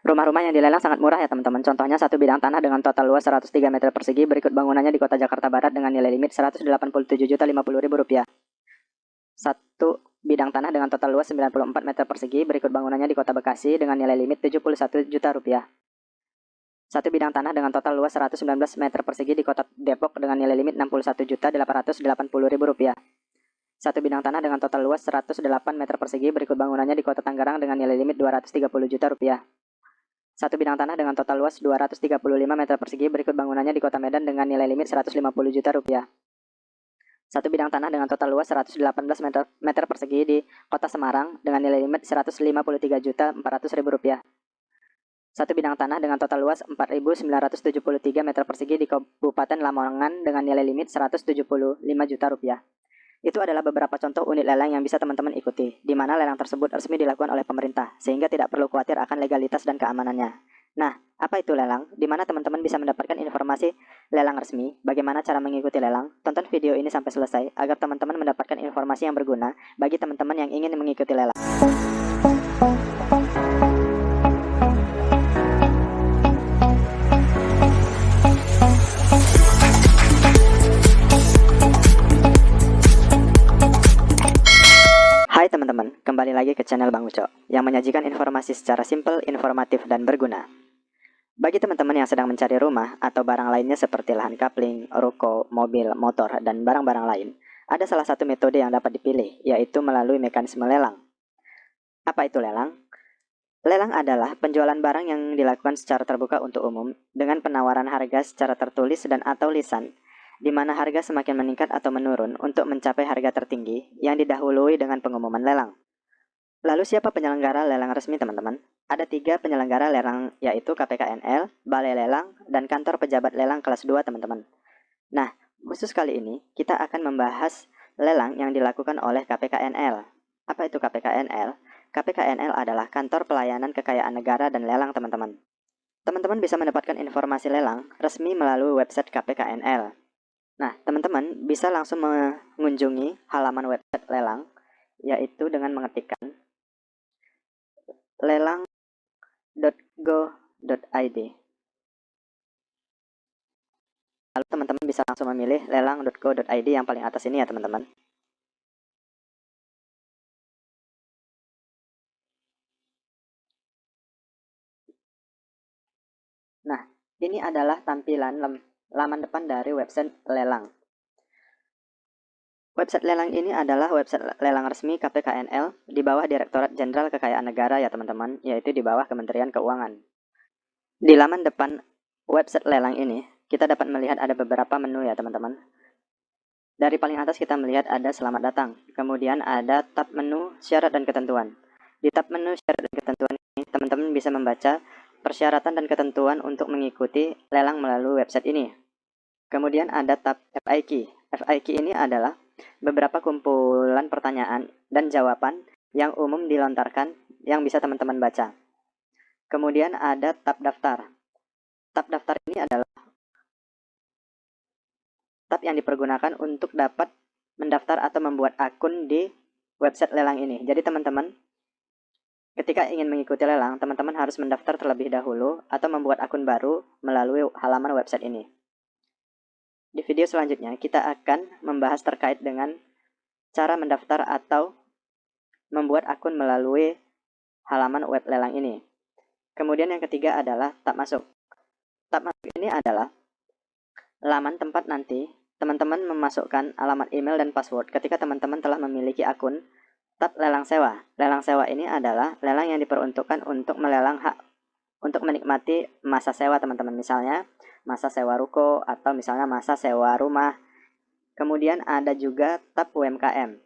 Rumah-rumah yang dilelang sangat murah ya teman-teman. Contohnya satu bidang tanah dengan total luas 103 meter persegi. Berikut bangunannya di kota Jakarta Barat dengan nilai limit Rp187.050.000. Satu bidang tanah dengan total luas 94 meter persegi. Berikut bangunannya di kota Bekasi dengan nilai limit Rp71 juta. Satu bidang tanah dengan total luas 119 meter persegi di kota Depok dengan nilai limit Rp61.880.000. Satu bidang tanah dengan total luas 108 meter persegi. Berikut bangunannya di kota Tangerang dengan nilai limit Rp230 juta. Satu bidang tanah dengan total luas 235 meter persegi. Berikut bangunannya di kota Medan dengan nilai limit Rp150 juta. Satu bidang tanah dengan total luas 118 meter persegi di kota Semarang dengan nilai limit Rp153.400.000. Satu bidang tanah dengan total luas 4.973 meter persegi di Kabupaten Lamongan dengan nilai limit Rp175 juta. Itu adalah beberapa contoh unit lelang yang bisa teman-teman ikuti, di mana lelang tersebut resmi dilakukan oleh pemerintah, sehingga tidak perlu khawatir akan legalitas dan keamanannya. Nah, apa itu lelang? Di mana teman-teman bisa mendapatkan informasi lelang resmi, bagaimana cara mengikuti lelang? Tonton video ini sampai selesai, agar teman-teman mendapatkan informasi yang berguna bagi teman-teman yang ingin mengikuti lelang. Hai teman-teman, kembali lagi ke channel Bang Uco yang menyajikan informasi secara simpel, informatif, dan berguna. Bagi teman-teman yang sedang mencari rumah atau barang lainnya seperti lahan kapling, ruko, mobil, motor, dan barang-barang lain, ada salah satu metode yang dapat dipilih, yaitu melalui mekanisme lelang. Apa itu lelang? Lelang adalah penjualan barang yang dilakukan secara terbuka untuk umum dengan penawaran harga secara tertulis dan atau lisan, di mana harga semakin meningkat atau menurun untuk mencapai harga tertinggi yang didahului dengan pengumuman lelang. Lalu siapa penyelenggara lelang resmi teman-teman? Ada 3 penyelenggara lelang, yaitu KPKNL, Balai Lelang, dan Kantor Pejabat Lelang kelas 2 teman-teman. Nah, khusus kali ini kita akan membahas lelang yang dilakukan oleh KPKNL. Apa itu KPKNL? KPKNL adalah Kantor Pelayanan Kekayaan Negara dan Lelang teman-teman. Teman-teman bisa mendapatkan informasi lelang resmi melalui website KPKNL. Nah, teman-teman bisa langsung mengunjungi halaman website lelang, yaitu dengan mengetikkan lelang.go.id. Lalu teman-teman bisa langsung memilih lelang.go.id yang paling atas ini ya teman-teman. Nah, ini adalah tampilan laman depan dari website lelang. Website lelang ini adalah website lelang resmi KPKNL di bawah Direktorat Jenderal Kekayaan Negara ya teman-teman, yaitu di bawah Kementerian Keuangan. Di laman depan website lelang ini, kita dapat melihat ada beberapa menu ya teman-teman. Dari paling atas kita melihat ada selamat datang, kemudian ada tab menu syarat dan ketentuan. Di tab menu syarat dan ketentuan ini, teman-teman bisa membaca persyaratan dan ketentuan untuk mengikuti lelang melalui website ini. Kemudian ada tab FAQ. FAQ ini adalah beberapa kumpulan pertanyaan dan jawaban yang umum dilontarkan yang bisa teman-teman baca. Kemudian ada tab daftar. Tab daftar ini adalah tab yang dipergunakan untuk dapat mendaftar atau membuat akun di website lelang ini. Jadi teman-teman, ketika ingin mengikuti lelang, teman-teman harus mendaftar terlebih dahulu atau membuat akun baru melalui halaman website ini. Di video selanjutnya, kita akan membahas terkait dengan cara mendaftar atau membuat akun melalui halaman web lelang ini. Kemudian yang ketiga adalah tab masuk. Tab masuk ini adalah laman tempat nanti teman-teman memasukkan alamat email dan password ketika teman-teman telah memiliki akun. Tab lelang sewa. Lelang sewa ini adalah lelang yang diperuntukkan untuk melelang hak untuk menikmati masa sewa teman-teman. Misalnya masa sewa ruko atau misalnya masa sewa rumah. Kemudian ada juga tab UMKM.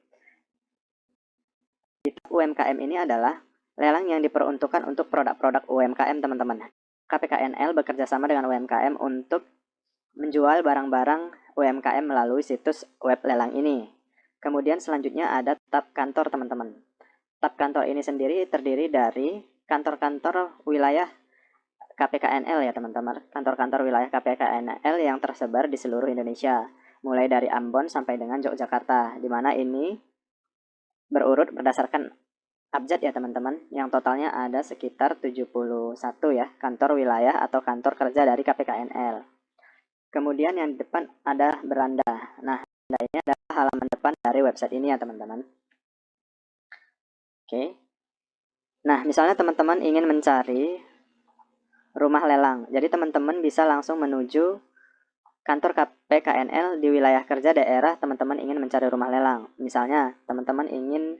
Di tab UMKM ini adalah lelang yang diperuntukkan untuk produk-produk UMKM teman-teman. KPKNL bekerja sama dengan UMKM untuk menjual barang-barang UMKM melalui situs web lelang ini. Kemudian selanjutnya ada tab kantor teman-teman. Tab kantor ini sendiri terdiri dari kantor-kantor wilayah KPKNL ya teman-teman. Kantor-kantor wilayah KPKNL yang tersebar di seluruh Indonesia, mulai dari Ambon sampai dengan Yogyakarta, di mana ini berurut berdasarkan abjad ya teman-teman, yang totalnya ada sekitar 71 ya, kantor wilayah atau kantor kerja dari KPKNL. Kemudian yang di depan ada beranda. Nah, beranda ini adalah halaman depan dari website ini ya teman-teman. Oke. Nah, misalnya teman-teman ingin mencari rumah lelang. Jadi teman-teman bisa langsung menuju kantor KPKNL di wilayah kerja daerah teman-teman ingin mencari rumah lelang. Misalnya, teman-teman ingin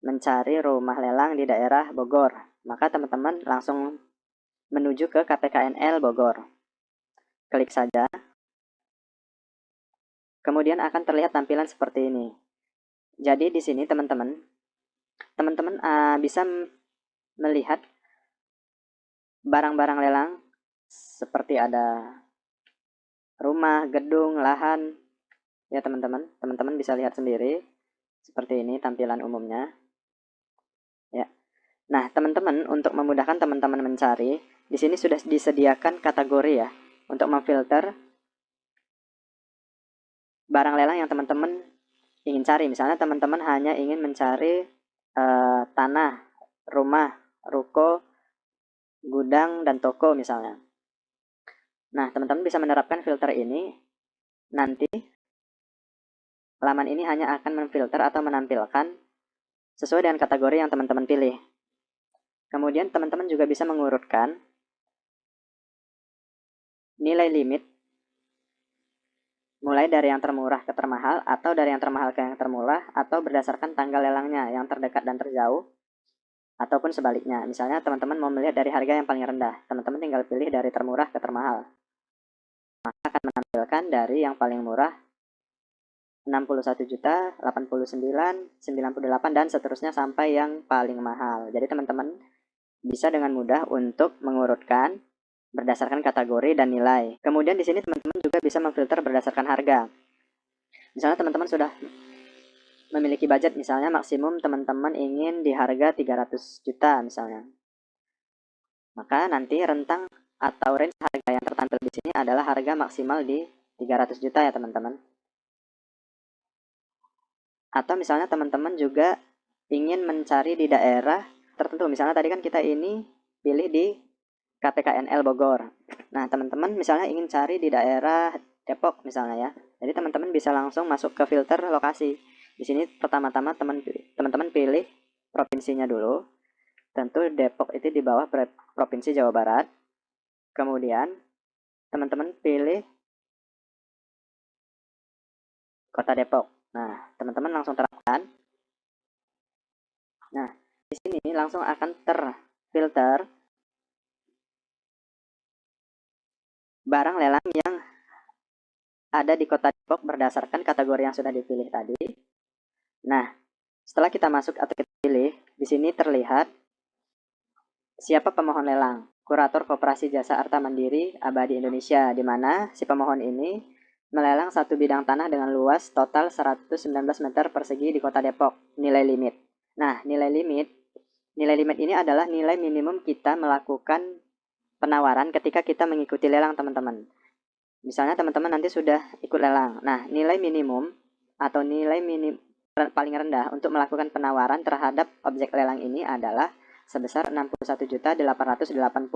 mencari rumah lelang di daerah Bogor. Maka teman-teman langsung menuju ke KPKNL Bogor. Klik saja. Kemudian akan terlihat tampilan seperti ini. Jadi di sini teman-teman bisa melihat barang-barang lelang seperti ada rumah, gedung, lahan. Ya teman-teman, teman-teman bisa lihat sendiri seperti ini tampilan umumnya. Ya. Nah, teman-teman untuk memudahkan teman-teman mencari, di sini sudah disediakan kategori ya untuk memfilter barang lelang yang teman-teman ingin cari. Misalnya teman-teman hanya ingin mencari tanah, rumah, ruko, gudang, dan toko misalnya. Nah, teman-teman bisa menerapkan filter ini. Nanti halaman ini hanya akan memfilter atau menampilkan sesuai dengan kategori yang teman-teman pilih. Kemudian teman-teman juga bisa mengurutkan nilai limit mulai dari yang termurah ke termahal, atau dari yang termahal ke yang termurah, atau berdasarkan tanggal lelangnya yang terdekat dan terjauh, ataupun sebaliknya. Misalnya teman-teman mau melihat dari harga yang paling rendah, teman-teman tinggal pilih dari termurah ke termahal. Maka akan menampilkan dari yang paling murah 61 juta, 89, 98, dan seterusnya sampai yang paling mahal. Jadi teman-teman bisa dengan mudah untuk mengurutkan berdasarkan kategori dan nilai. Kemudian di sini teman-teman juga bisa memfilter berdasarkan harga. Misalnya teman-teman sudah memiliki budget, misalnya maksimum teman-teman ingin di harga 300 juta misalnya. Maka nanti rentang atau range harga yang tertampil di sini adalah harga maksimal di 300 juta ya teman-teman. Atau misalnya teman-teman juga ingin mencari di daerah tertentu. Misalnya tadi kan kita ini pilih di KPKNL Bogor. Nah, teman-teman misalnya ingin cari di daerah Depok misalnya ya. Jadi teman-teman bisa langsung masuk ke filter lokasi. Di sini pertama-tama teman-teman pilih provinsinya dulu. Tentu Depok itu di bawah Provinsi Jawa Barat. Kemudian teman-teman pilih Kota Depok. Nah, teman-teman langsung terapkan. Nah, di sini langsung akan terfilter barang lelang yang ada di Kota Depok berdasarkan kategori yang sudah dipilih tadi. Nah, setelah kita masuk atau kita pilih, di sini terlihat siapa pemohon lelang. Kurator Koperasi Jasa Arta Mandiri Abadi Indonesia, di mana si pemohon ini melelang satu bidang tanah dengan luas total 119 meter persegi di Kota Depok, nilai limit. Nah, nilai limit ini adalah nilai minimum kita melakukan penawaran ketika kita mengikuti lelang teman-teman. Misalnya teman-teman nanti sudah ikut lelang. Nah, nilai minimum atau nilai paling rendah untuk melakukan penawaran terhadap objek lelang ini adalah sebesar Rp61.880.000.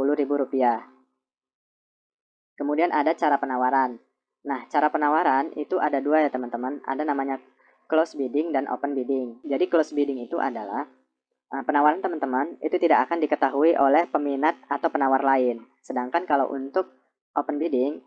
Kemudian ada cara penawaran. Nah, cara penawaran itu ada dua ya teman-teman. Ada namanya close bidding dan open bidding. Jadi close bidding itu adalah penawaran teman-teman itu tidak akan diketahui oleh peminat atau penawar lain. Sedangkan kalau untuk open bidding,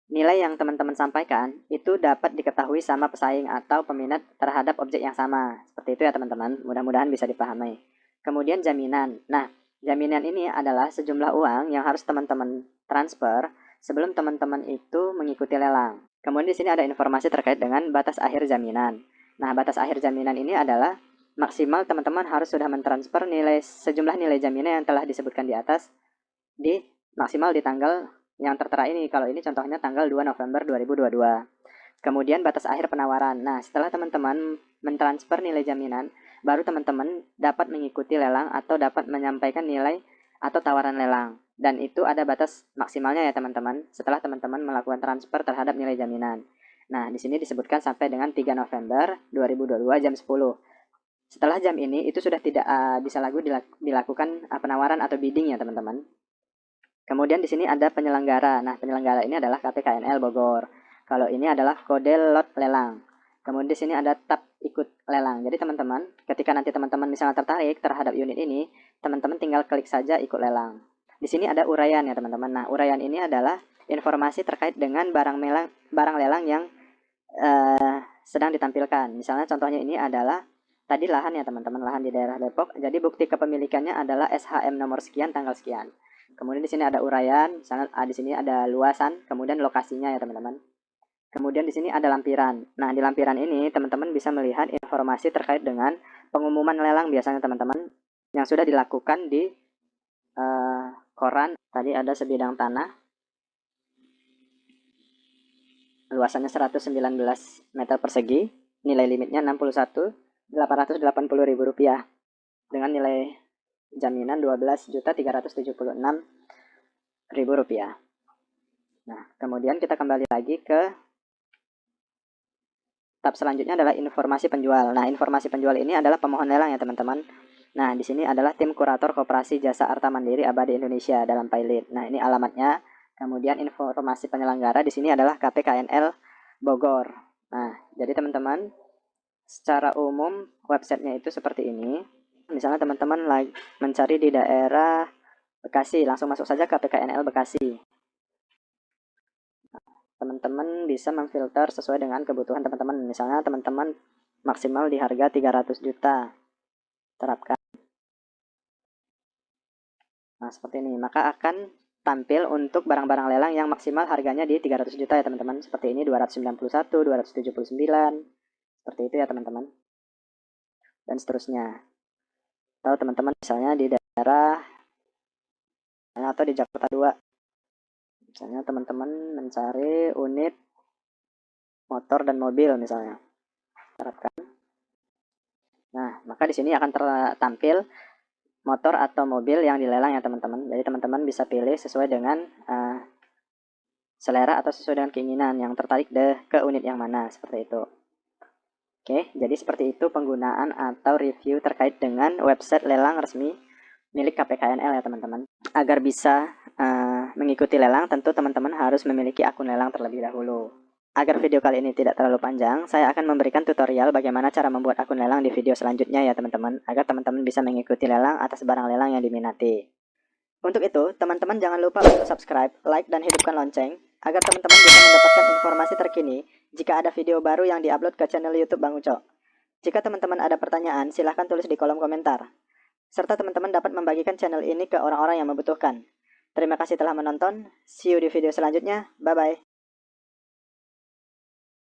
nilai yang teman-teman sampaikan itu dapat diketahui sama pesaing atau peminat terhadap objek yang sama. Seperti itu ya teman-teman, mudah-mudahan bisa dipahami. Kemudian jaminan. Nah, jaminan ini adalah sejumlah uang yang harus teman-teman transfer sebelum teman-teman itu mengikuti lelang. Kemudian di sini ada informasi terkait dengan batas akhir jaminan. Nah, batas akhir jaminan ini adalah maksimal teman-teman harus sudah mentransfer sejumlah nilai jaminan yang telah disebutkan di atas di maksimal di tanggal yang tertera ini. Kalau ini contohnya tanggal 2 November 2022. Kemudian batas akhir penawaran. Nah, setelah teman-teman mentransfer nilai jaminan, baru teman-teman dapat mengikuti lelang atau dapat menyampaikan nilai atau tawaran lelang. Dan itu ada batas maksimalnya ya teman-teman, setelah teman-teman melakukan transfer terhadap nilai jaminan. Nah, di sini disebutkan sampai dengan 3 November 2022 jam 10. Setelah jam ini itu sudah tidak bisa lagi dilakukan penawaran atau bidding ya teman-teman. Kemudian di sini ada penyelenggara. Nah, penyelenggara ini adalah KPKNL Bogor. Kalau ini adalah kode lot lelang. Kemudian di sini ada tab ikut lelang. Jadi teman-teman, ketika nanti teman-teman misalnya tertarik terhadap unit ini, teman-teman tinggal klik saja ikut lelang. Di sini ada uraian ya teman-teman. Nah, uraian ini adalah informasi terkait dengan barang lelang yang sedang ditampilkan. Misalnya contohnya ini adalah tadi lahan ya teman-teman, lahan di daerah Depok. Jadi bukti kepemilikannya adalah SHM nomor sekian tanggal sekian. Kemudian di sini ada uraian, misalnya di sini ada luasan, kemudian lokasinya ya teman-teman. Kemudian di sini ada lampiran. Nah, di lampiran ini teman-teman bisa melihat informasi terkait dengan pengumuman lelang biasanya teman-teman yang sudah dilakukan di koran. Tadi ada sebidang tanah, luasannya 119 meter persegi, nilai limitnya 61.880.000 rupiah dengan nilai jaminan 12.376.000 rupiah. Nah, kemudian kita kembali lagi ke tab selanjutnya adalah informasi penjual. Nah, informasi penjual ini adalah pemohon lelang ya teman-teman. Nah, di sini adalah tim kurator Koperasi Jasa Arta Mandiri Abadi Indonesia dalam Pailit. Nah, ini alamatnya. Kemudian informasi penyelenggara di sini adalah KPKNL Bogor. Nah, jadi teman-teman, secara umum websitenya itu seperti ini. Misalnya teman-teman mencari di daerah Bekasi, langsung masuk saja KPKNL Bekasi. Teman-teman bisa memfilter sesuai dengan kebutuhan teman-teman. Misalnya teman-teman maksimal di harga 300 juta. Terapkan. Nah, seperti ini. Maka akan tampil untuk barang-barang lelang yang maksimal harganya di 300 juta ya teman-teman. Seperti ini 291, 279. Seperti itu ya teman-teman. Dan seterusnya. Atau teman-teman misalnya di daerah atau di Jakarta 2. Misalnya teman-teman mencari unit motor dan mobil misalnya. Terapkan. Nah, maka di sini akan tertampil motor atau mobil yang dilelang ya teman-teman. Jadi teman-teman bisa pilih sesuai dengan selera atau sesuai dengan keinginan yang tertarik ke unit yang mana, seperti itu. Oke, jadi seperti itu penggunaan atau review terkait dengan website lelang resmi milik KPKNL ya teman-teman. Agar bisa mengikuti lelang, tentu teman-teman harus memiliki akun lelang terlebih dahulu. Agar video kali ini tidak terlalu panjang, saya akan memberikan tutorial bagaimana cara membuat akun lelang di video selanjutnya ya teman-teman, agar teman-teman bisa mengikuti lelang atas barang lelang yang diminati. Untuk itu, teman-teman jangan lupa untuk subscribe, like, dan hidupkan lonceng, agar teman-teman bisa mendapatkan informasi terkini jika ada video baru yang diupload ke channel YouTube Bang Uco. Jika teman-teman ada pertanyaan, silahkan tulis di kolom komentar. Serta teman-teman dapat membagikan channel ini ke orang-orang yang membutuhkan. Terima kasih telah menonton, see you di video selanjutnya, bye-bye.